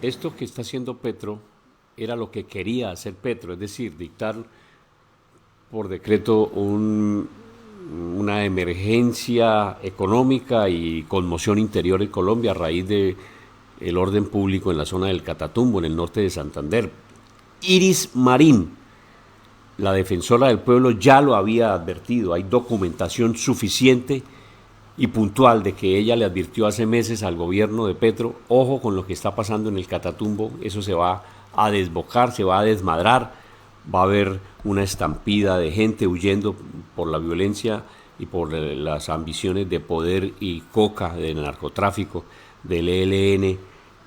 esto que está haciendo Petro era lo que quería hacer Petro, es decir, dictar por decreto una emergencia económica y conmoción interior en Colombia a raíz de el orden público en la zona del Catatumbo, en el norte de Santander. Iris Marín, la defensora del pueblo, ya lo había advertido. Hay documentación suficiente y puntual de que ella le advirtió hace meses al gobierno de Petro: ojo con lo que está pasando en el Catatumbo, eso se va a desbocar, se va a desmadrar, va a haber una estampida de gente huyendo por la violencia y por las ambiciones de poder y coca del narcotráfico, del ELN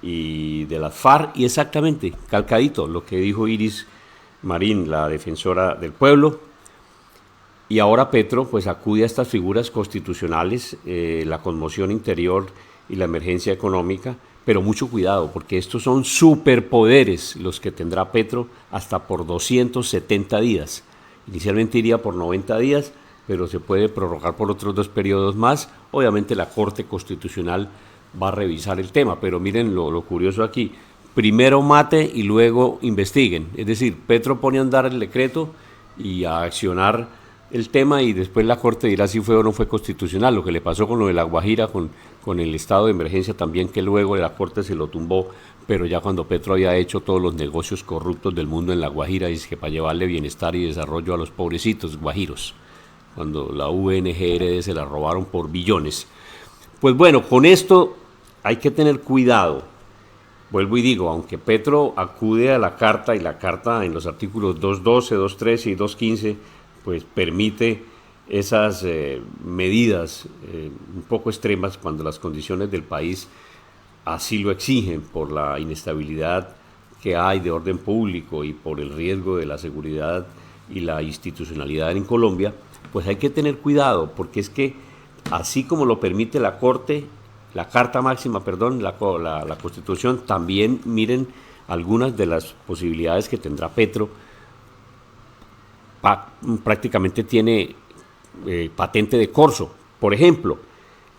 y de las FARC. Y exactamente, calcadito, lo que dijo Iris Marín, la defensora del pueblo. Y ahora Petro pues acude a estas figuras constitucionales, la conmoción interior y la emergencia económica, pero mucho cuidado, porque estos son superpoderes los que tendrá Petro hasta por 270 días. Inicialmente iría por 90 días, pero se puede prorrogar por otros 2 periodos más. Obviamente la Corte Constitucional va a revisar el tema, pero miren lo curioso aquí: primero mate y luego investiguen. Es decir, Petro pone a andar el decreto y a accionar el tema, y después la Corte dirá si fue o no fue constitucional. Lo que le pasó con lo de La Guajira, con el estado de emergencia también, que luego la Corte se lo tumbó, pero ya cuando Petro había hecho todos los negocios corruptos del mundo en La Guajira, dice que para llevarle bienestar y desarrollo a los pobrecitos guajiros, cuando la UNGRD se la robaron por billones. Pues bueno, con esto hay que tener cuidado. Vuelvo y digo, aunque Petro acude a la carta, y la carta en los artículos 212, 213 y 215 pues permite esas medidas un poco extremas cuando las condiciones del país así lo exigen, por la inestabilidad que hay de orden público y por el riesgo de la seguridad y la institucionalidad en Colombia. Pues hay que tener cuidado, porque es que así como lo permite la Corte, la Carta Máxima, perdón, la Constitución, también miren algunas de las posibilidades que tendrá Petro. Prácticamente tiene patente de corso. Por ejemplo,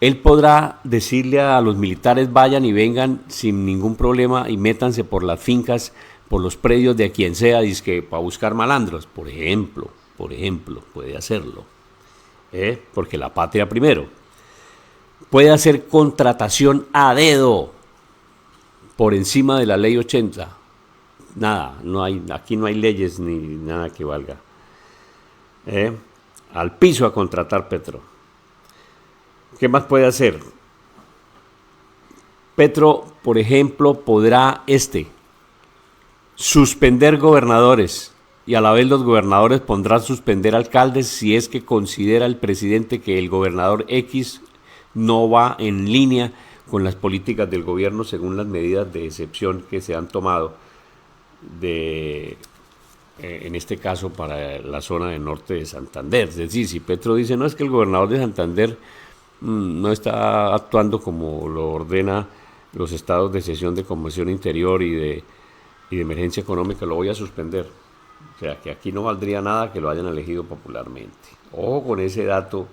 él podrá decirle a los militares: vayan y vengan sin ningún problema y métanse por las fincas, por los predios de quien sea, dizque para buscar malandros. Por ejemplo, puede hacerlo. Porque la patria primero. Puede hacer contratación a dedo por encima de la ley 80. Nada, aquí no hay leyes ni nada que valga. Al piso a contratar Petro. ¿Qué más puede hacer? Petro, por ejemplo, podrá suspender gobernadores, y a la vez los gobernadores podrán suspender alcaldes si es que considera el presidente que el gobernador X no va en línea con las políticas del gobierno según las medidas de excepción que se han tomado en este caso para la zona del norte de Santander. Es decir, si Petro dice: no, es que el gobernador de Santander no está actuando como lo ordena los estados de excepción de conmoción interior y de emergencia económica, lo voy a suspender. O sea, que aquí no valdría nada que lo hayan elegido popularmente. Ojo con ese dato,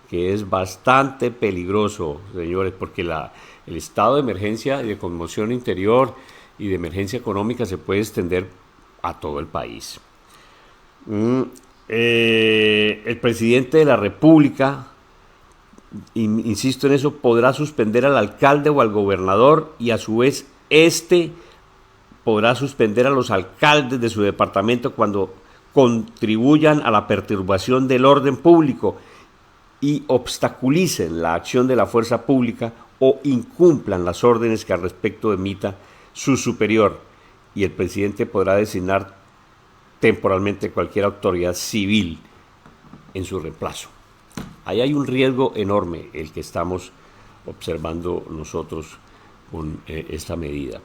que es bastante peligroso, señores, porque el estado de emergencia y de conmoción interior y de emergencia económica se puede extender a todo el país. El presidente de la República, insisto en eso, podrá suspender al alcalde o al gobernador, y a su vez podrá suspender a los alcaldes de su departamento cuando contribuyan a la perturbación del orden público y obstaculicen la acción de la fuerza pública o incumplan las órdenes que al respecto emita su superior. Y el presidente podrá designar temporalmente cualquier autoridad civil en su reemplazo. Ahí hay un riesgo enorme el que estamos observando nosotros con esta medida.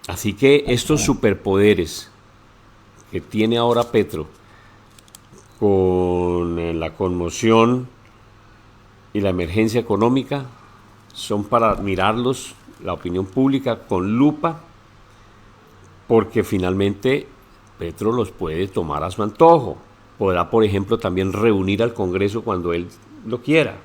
Así que estos superpoderes que tiene ahora Petro, con la conmoción y la emergencia económica, son para mirarlos, la opinión pública, con lupa, porque finalmente Petro los puede tomar a su antojo. Podrá, por ejemplo, también reunir al Congreso cuando él lo quiera.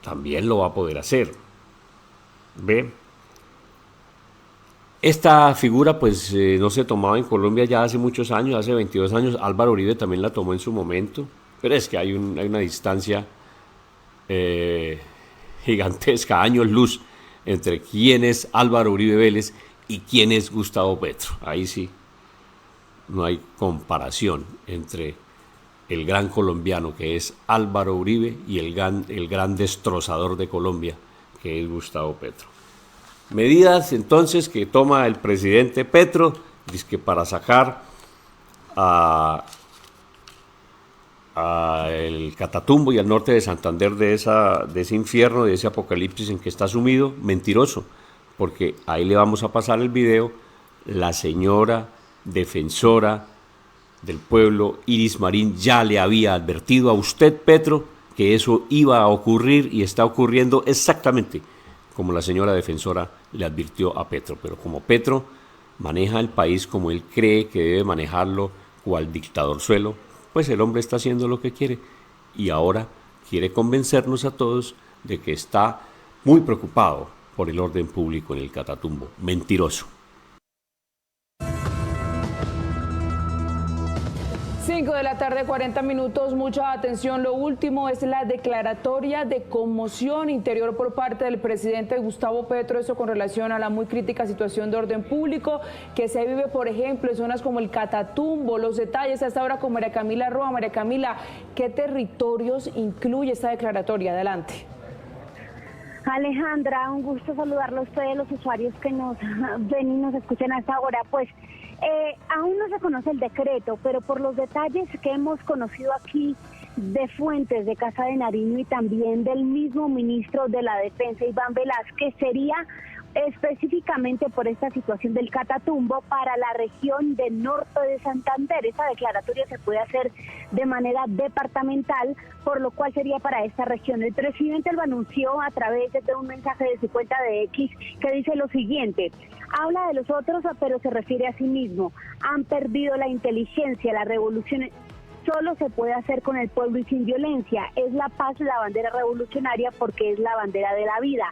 También lo va a poder hacer. ¿Ve? Esta figura pues no se tomaba en Colombia ya hace muchos años, hace 22 años. Álvaro Uribe también la tomó en su momento, pero es que hay una distancia eh, gigantesca, años luz, entre quién es Álvaro Uribe Vélez y quién es Gustavo Petro. Ahí sí no hay comparación entre el gran colombiano que es Álvaro Uribe y el gran destrozador de Colombia que es Gustavo Petro. Medidas entonces que toma el presidente Petro, que para sacar a el Catatumbo y al norte de Santander de ese infierno, de ese apocalipsis en que está sumido. Mentiroso, porque ahí le vamos a pasar el video. La señora defensora del pueblo, Iris Marín, ya le había advertido a usted, Petro, que eso iba a ocurrir y está ocurriendo exactamente como la señora defensora le advirtió a Petro. Pero como Petro maneja el país como él cree que debe manejarlo, cual dictador suelo, pues el hombre está haciendo lo que quiere y ahora quiere convencernos a todos de que está muy preocupado por el orden público en el Catatumbo. Mentiroso. 5 de la tarde, 40 minutos, mucha atención. Lo último es la declaratoria de conmoción interior por parte del presidente Gustavo Petro, eso con relación a la muy crítica situación de orden público que se vive, por ejemplo, en zonas como el Catatumbo. Los detalles hasta ahora con María Camila Roa. María Camila, ¿qué territorios incluye esta declaratoria? Adelante. Alejandra, un gusto saludarlo a ustedes, los usuarios que nos ven y nos escuchan a esta hora. Pues aún no se conoce el decreto, pero por los detalles que hemos conocido aquí de fuentes de Casa de Nariño y también del mismo ministro de la Defensa, Iván Velázquez, sería específicamente por esta situación del Catatumbo para la región del norte de Santander. Esta declaratoria se puede hacer de manera departamental, por lo cual sería para esta región. El presidente lo anunció a través de un mensaje de su cuenta de X que dice lo siguiente: habla de los otros, pero se refiere a sí mismo. Han perdido la inteligencia, la revolución solo se puede hacer con el pueblo y sin violencia. Es la paz la bandera revolucionaria porque es la bandera de la vida.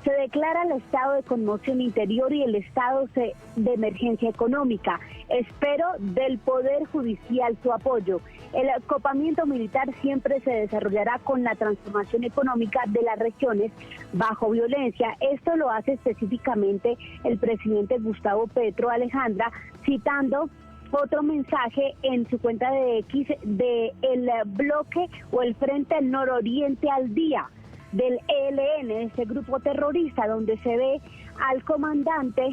Se declara el estado de conmoción interior y el estado de emergencia económica. Espero del Poder Judicial su apoyo. El acopamiento militar siempre se desarrollará con la transformación económica de las regiones bajo violencia. Esto lo hace específicamente el presidente Gustavo Petro, Alejandra, citando otro mensaje en su cuenta de X de el bloque o el Frente Nororiente al Día del ELN, ese grupo terrorista, donde se ve al comandante,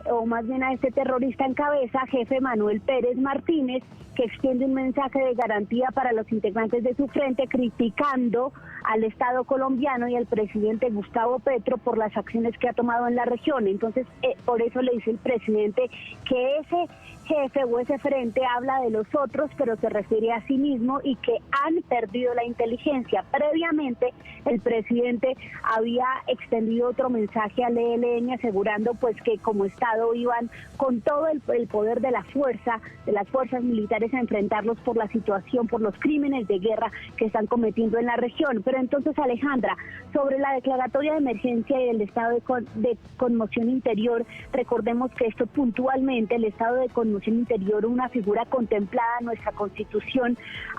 o más bien a este terrorista en cabeza, jefe Manuel Pérez Martínez, que extiende un mensaje de garantía para los integrantes de su frente, criticando al Estado colombiano y al presidente Gustavo Petro por las acciones que ha tomado en la región. Entonces, por eso le dice el presidente que ese jefe o ese frente habla de los otros, pero se refiere a sí mismo y que han perdido la inteligencia. Previamente, el presidente había extendido otro mensaje al ELN asegurando pues que como Estado iban con todo el poder de la fuerza, de las fuerzas militares a enfrentarlos por la situación, por los crímenes de guerra que están cometiendo en la región. Pero entonces, Alejandra, sobre la declaratoria de emergencia y el estado de conmoción interior, recordemos que esto puntualmente, el estado de conmoción interior, una figura contemplada en nuestra Constitución,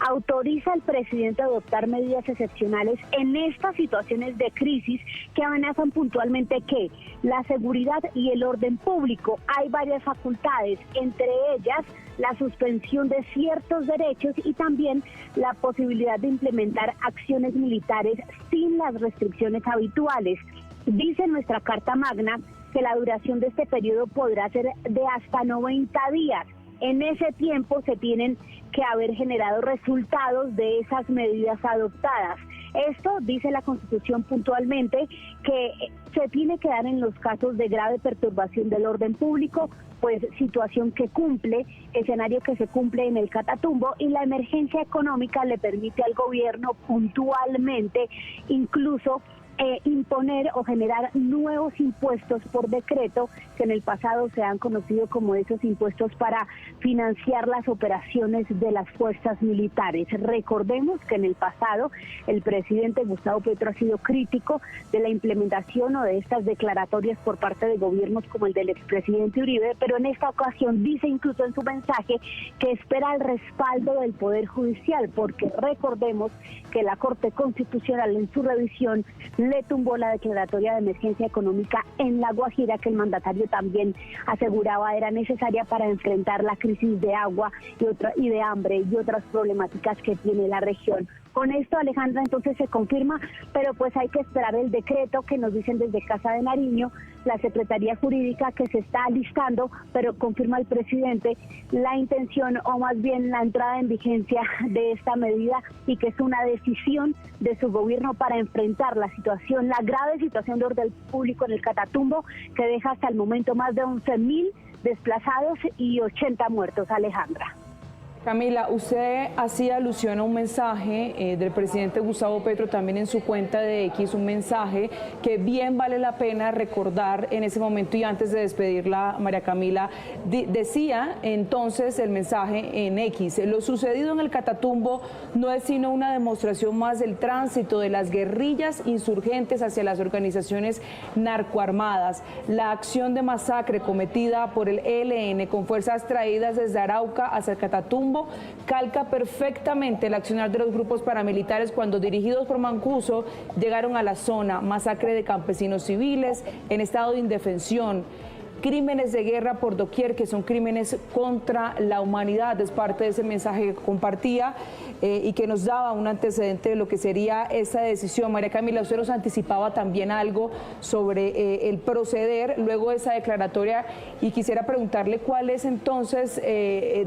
autoriza al presidente a adoptar medidas excepcionales en estas situaciones de crisis que amenazan puntualmente ¿qué? La seguridad y el orden público. Hay varias facultades, entre ellas la suspensión de ciertos derechos y también la posibilidad de implementar acciones militares sin las restricciones habituales. Dice nuestra Carta Magna que la duración de este periodo podrá ser de hasta 90 días. En ese tiempo se tienen que haber generado resultados de esas medidas adoptadas. Esto dice la Constitución puntualmente que se tiene que dar en los casos de grave perturbación del orden público, pues situación que cumple, escenario que se cumple en el Catatumbo, y la emergencia económica le permite al gobierno puntualmente incluso imponer o generar nuevos impuestos por decreto que en el pasado se han conocido como esos impuestos para financiar las operaciones de las fuerzas militares. Recordemos que en el pasado el presidente Gustavo Petro ha sido crítico de la implementación o de estas declaratorias por parte de gobiernos como el del expresidente Uribe, pero en esta ocasión dice incluso en su mensaje que espera el respaldo del Poder Judicial, porque recordemos que la Corte Constitucional en su revisión le tumbó la declaratoria de emergencia económica en La Guajira, que el mandatario también aseguraba era necesaria para enfrentar la crisis de agua y de hambre y otras problemáticas que tiene la región. Con esto, Alejandra, entonces se confirma, pero pues hay que esperar el decreto que nos dicen desde Casa de Nariño, la Secretaría Jurídica que se está alistando, pero confirma el presidente la intención o más bien la entrada en vigencia de esta medida y que es una decisión de su gobierno para enfrentar la situación, la grave situación de orden público en el Catatumbo, que deja hasta el momento más de 11.000 desplazados y 80 muertos, Alejandra. Camila, usted hacía alusión a un mensaje del presidente Gustavo Petro también en su cuenta de X, un mensaje que bien vale la pena recordar en ese momento y antes de despedirla, María Camila, decía entonces el mensaje en X: lo sucedido en el Catatumbo no es sino una demostración más del tránsito de las guerrillas insurgentes hacia las organizaciones narcoarmadas. La acción de masacre cometida por el ELN con fuerzas traídas desde Arauca hacia el Catatumbo calca perfectamente el accionar de los grupos paramilitares cuando, dirigidos por Mancuso, llegaron a la zona. Masacre de campesinos civiles en estado de indefensión, crímenes de guerra por doquier, que son crímenes contra la humanidad. Es parte de ese mensaje que compartía y que nos daba un antecedente de lo que sería esta decisión. María Camila, usted nos anticipaba también algo sobre el proceder luego de esa declaratoria y quisiera preguntarle cuál es entonces,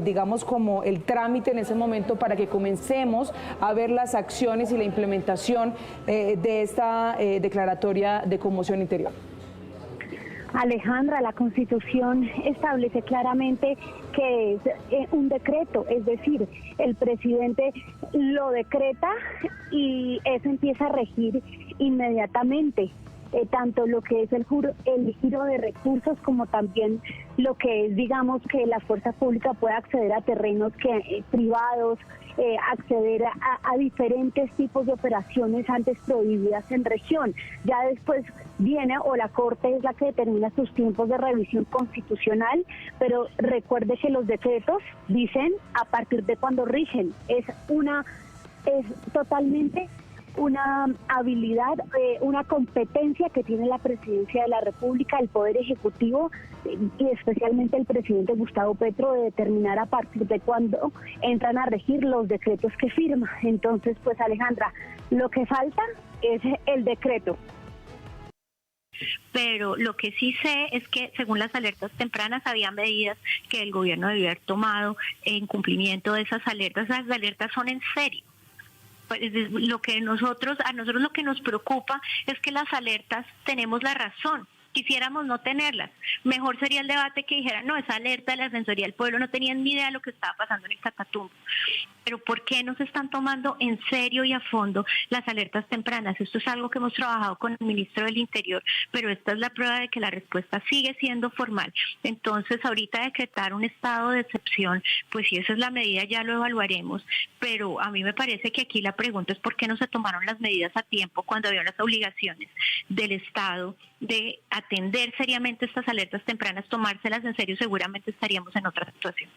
digamos, como el trámite en ese momento para que comencemos a ver las acciones y la implementación de esta declaratoria de conmoción interior. Alejandra, la Constitución establece claramente que es un decreto, es decir, el presidente lo decreta y eso empieza a regir inmediatamente. Tanto lo que es el giro de recursos como también lo que es, digamos, que la fuerza pública pueda acceder a terrenos privados, acceder a diferentes tipos de operaciones antes prohibidas en región. Ya después viene o la Corte es la que determina sus tiempos de revisión constitucional, pero recuerde que los decretos dicen a partir de cuando rigen. Es totalmente una habilidad, una competencia que tiene la Presidencia de la República, el Poder Ejecutivo y especialmente el presidente Gustavo Petro, de determinar a partir de cuándo entran a regir los decretos que firma. Entonces, pues Alejandra, lo que falta es el decreto. Pero lo que sí sé es que según las alertas tempranas había medidas que el gobierno debía haber tomado en cumplimiento de esas alertas. Las alertas son en serio. A nosotros lo que nos preocupa es que las alertas tenemos la razón. Quisiéramos no tenerlas. Mejor sería el debate que dijera, no, esa alerta de la Defensoría del Pueblo no tenían ni idea de lo que estaba pasando en el Catatumbo. Pero ¿por qué no se están tomando en serio y a fondo las alertas tempranas? Esto es algo que hemos trabajado con el ministro del Interior, pero esta es la prueba de que la respuesta sigue siendo formal. Entonces, ahorita decretar un estado de excepción, pues si esa es la medida ya lo evaluaremos, pero a mí me parece que aquí la pregunta es por qué no se tomaron las medidas a tiempo cuando había las obligaciones del Estado de atender seriamente estas alertas tempranas, tomárselas en serio. Seguramente estaríamos en otra situación.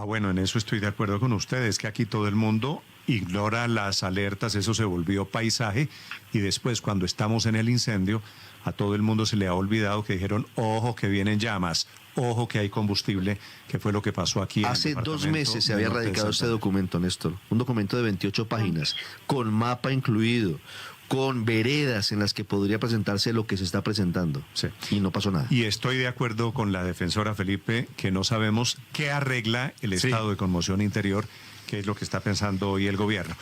Bueno, en eso estoy de acuerdo con ustedes, que aquí todo el mundo ignora las alertas, eso se volvió paisaje, y después cuando estamos en el incendio, a todo el mundo se le ha olvidado que dijeron, ojo que vienen llamas, ojo que hay combustible, que fue lo que pasó aquí. Hace 2 meses se había radicado este documento, Néstor, un documento de 28 páginas, con mapa incluido, con veredas en las que podría presentarse lo que se está presentando. Sí. Y no pasó nada. Y estoy de acuerdo con la defensora Felipe, que no sabemos qué arregla el estado de conmoción interior, que es lo que está pensando hoy el gobierno.